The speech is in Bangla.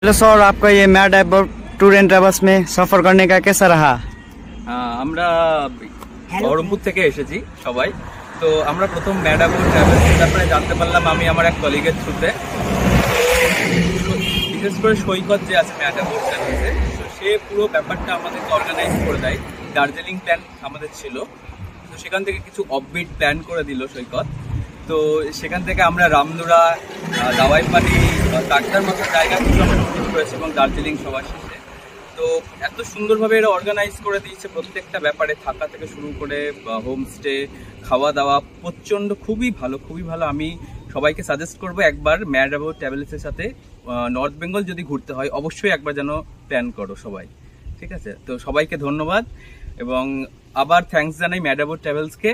हेलो सर, आपका ये मैड टूर एंड ट्रेवल्स में सफर करने का कैसा रहा? আমরা বহরমপুর থেকে এসেছি সবাই। তো আমরা প্রথম ম্যাডাবো ট্রাভেলসের ব্যাপারে জানতে পারলাম আমি আমার এক কলিগের থ্রুতে। বিশেষ করে সৈকত যে আছে ম্যাডাবো ট্রাভেলসে, সে পুরো ব্যাপারটা আমাদেরকে অর্গানাইজ করে দেয়। দার্জিলিং প্ল্যান আমাদের ছিল, তো সেখান থেকে কিছু অফবিট প্ল্যান করে দিল সৈকত। তো সেখান থেকে আমরা রামদুরা, দাওয়াইপানি, কাকদার মতো জায়গাগুলো আমরা ভিজিট করেছি এবং দার্জিলিং সবার শেষে। তো এত সুন্দরভাবে এরা অর্গানাইজ করে দিয়েছে প্রত্যেকটা ব্যাপারে, থাকা থেকে শুরু করে হোমস্টে, খাওয়া দাওয়া প্রচণ্ড খুবই ভালো। আমি সবাইকে সাজেস্ট করবো একবার ম্যাডাবো ট্রাভেলসের সাথে নর্থ বেঙ্গল যদি ঘুরতে হয় অবশ্যই একবার যেন প্ল্যান করো সবাই, ঠিক আছে? তো সবাইকে ধন্যবাদ এবং আবার থ্যাঙ্কস জানাই ম্যাডাবো ট্রাভেলসকে।